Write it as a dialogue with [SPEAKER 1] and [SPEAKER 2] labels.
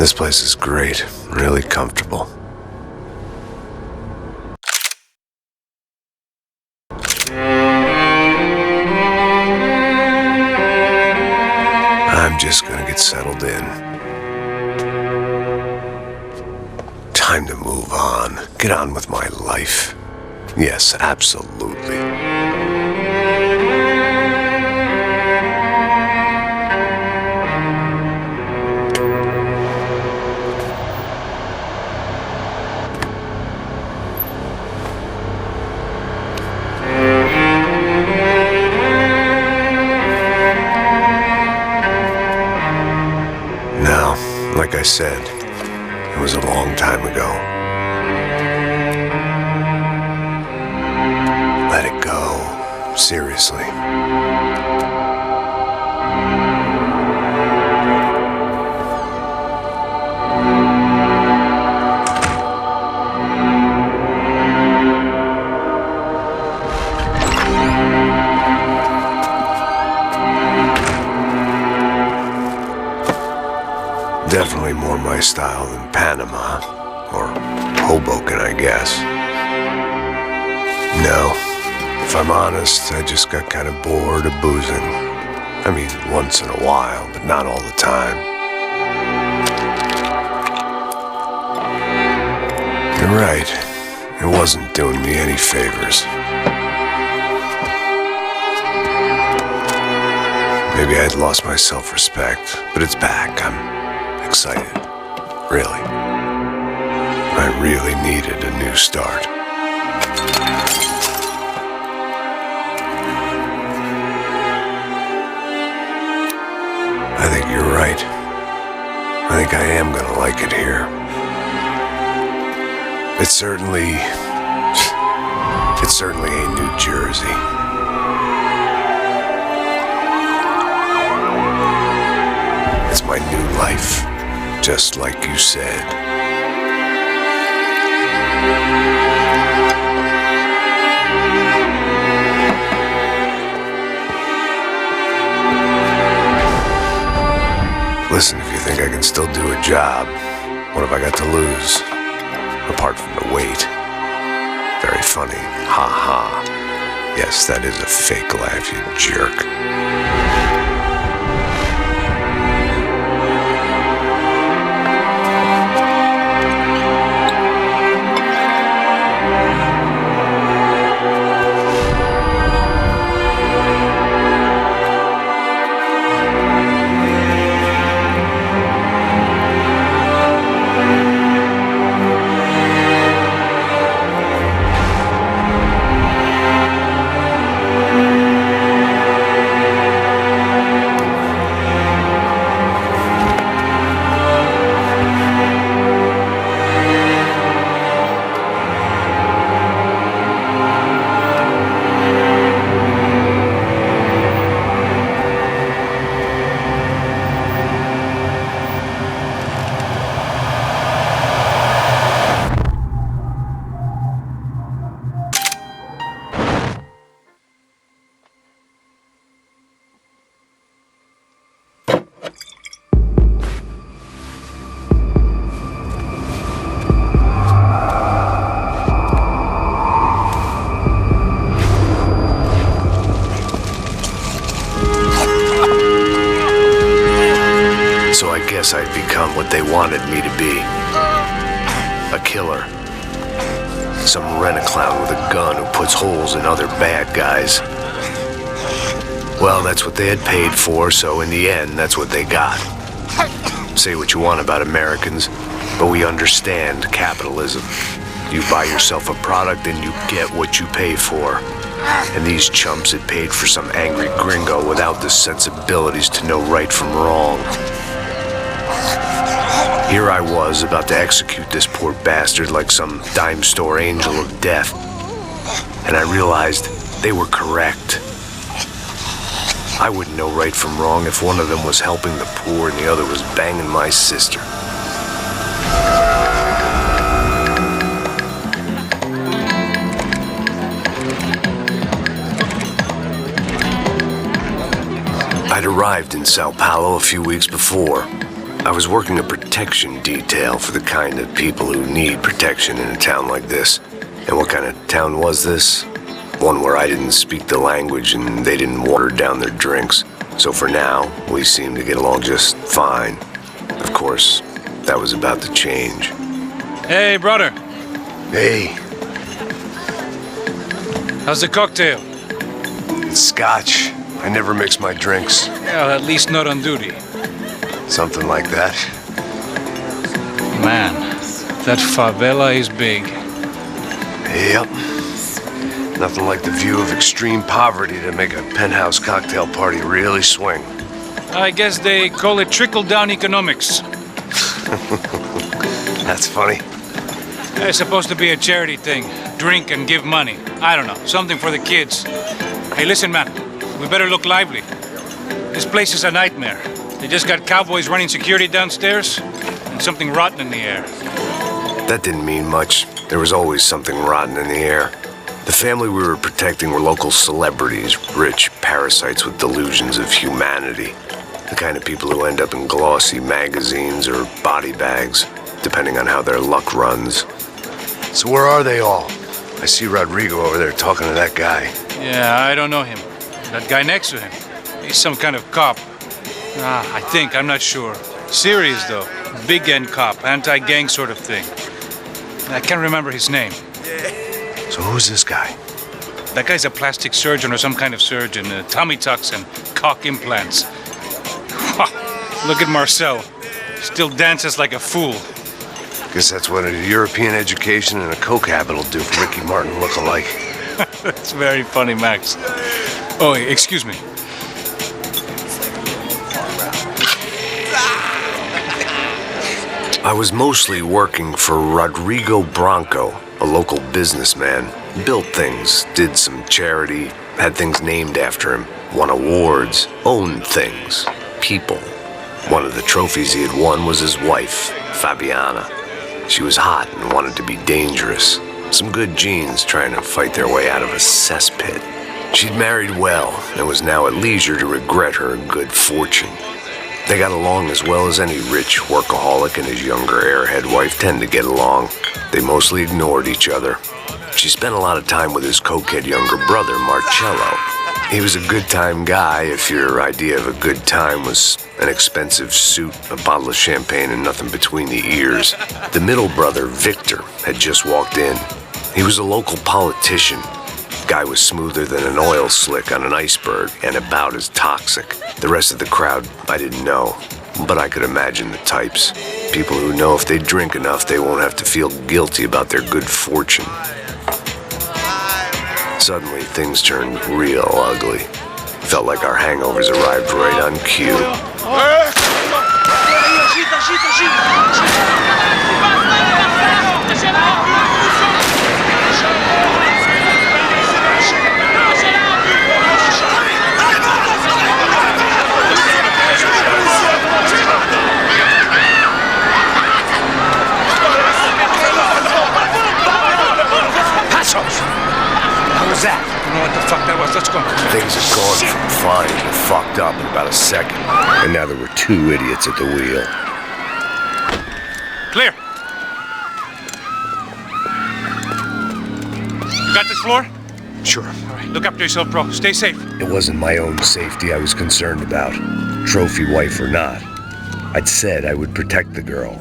[SPEAKER 1] This place is great, really comfortable. I'm just gonna get settled in. Time to move on. Get on with my life. Yes, absolutely. Now, like I said, it was a long time ago. Let it go. Seriously. Definitely more my style than Panama, or Hoboken, I guess. No, if I'm honest, I just got kind of bored of boozing. I mean, once in a while, but not all the time. You're right, it wasn't doing me any favors. Maybe I'd lost my self-respect, but it's back. I'm excited, really. I really needed a new start. I think you're right. I think I am gonna like it here. It certainly ain't New Jersey. It's my new life. Just like you said. Listen, if you think I can still do a job, what have I got to lose? Apart from the weight. Very funny. Ha ha. Yes, that is a fake laugh, you jerk. So I guess I'd become what they wanted me to be. A killer. Some rent-a-clown with a gun who puts holes in other bad guys. Well, that's what they had paid for, so in the end, that's what they got. Say what you want about Americans, but we understand capitalism. You buy yourself a product and you get what you pay for. And these chumps had paid for some angry gringo without the sensibilities to know right from wrong. Here I was, about to execute this poor bastard like some dime store angel of death. And I realized they were correct. I wouldn't know right from wrong if one of them was helping the poor and the other was banging my sister. I'd arrived in Sao Paulo a few weeks before. I was working a protection detail for the kind of people who need protection in a town like this. And what kind of town was this? One where I didn't speak the language and they didn't water down their drinks. So for now, we seemed to get along just fine. Of course, that was about to change.
[SPEAKER 2] Hey, brother.
[SPEAKER 1] Hey.
[SPEAKER 2] How's the cocktail?
[SPEAKER 1] It's scotch. I never mix my drinks.
[SPEAKER 2] Well, at least not on duty.
[SPEAKER 1] Something like that.
[SPEAKER 2] Man, that favela is big.
[SPEAKER 1] Yep. Nothing like the view of extreme poverty to make a penthouse cocktail party really swing.
[SPEAKER 2] I guess they call it trickle-down economics.
[SPEAKER 1] That's funny.
[SPEAKER 2] It's supposed to be a charity thing. Drink and give money. I don't know, something for the kids. Hey, listen, man. We better look lively. This place is a nightmare. They just got cowboys running security downstairs and something rotten in the air.
[SPEAKER 1] That didn't mean much. There was always something rotten in the air. The family we were protecting were local celebrities, rich parasites with delusions of humanity. The kind of people who end up in glossy magazines or body bags, depending on how their luck runs. So where are they all? I see Rodrigo over there talking to that guy.
[SPEAKER 2] Yeah, I don't know him. That guy next to him, he's some kind of cop. I think, I'm not sure. Serious, though. Big end cop, anti-gang sort of thing. I can't remember his name.
[SPEAKER 1] So who's this guy?
[SPEAKER 2] That guy's a plastic surgeon or some kind of surgeon. Tummy tucks and cock implants. Look at Marcel. Still dances like a fool.
[SPEAKER 1] Guess that's what a European education and a coke habit will do for Ricky Martin look-alike.
[SPEAKER 2] That's very funny, Max. Oh, excuse me.
[SPEAKER 1] I was mostly working for Rodrigo Branco, a local businessman. Built things, did some charity, had things named after him, won awards, owned things, people. One of the trophies he had won was his wife, Fabiana. She was hot and wanted to be dangerous. Some good genes trying to fight their way out of a cesspit. She'd married well and was now at leisure to regret her good fortune. They got along as well as any rich workaholic and his younger airhead wife tend to get along. They mostly ignored each other. She spent a lot of time with his cokehead younger brother, Marcello. He was a good-time guy if your idea of a good time was an expensive suit, a bottle of champagne, and nothing between the ears. The middle brother, Victor, had just walked in. He was a local politician. Guy was smoother than an oil slick on an iceberg and about as toxic. The rest of the crowd, I didn't know, but I could imagine the types. People who know if they drink enough, they won't have to feel guilty about their good fortune. Suddenly, things turned real ugly. Felt like our hangovers arrived right on cue.
[SPEAKER 2] That? I don't know what the fuck that was. Let's go.
[SPEAKER 1] Things had gone from fine to fucked up in about a second, and now there were two idiots at the wheel.
[SPEAKER 2] Clear. You got this floor?
[SPEAKER 1] Sure.
[SPEAKER 2] All right, look after yourself, bro. Stay safe.
[SPEAKER 1] It wasn't my own safety I was concerned about, trophy wife or not. I'd said I would protect the girl.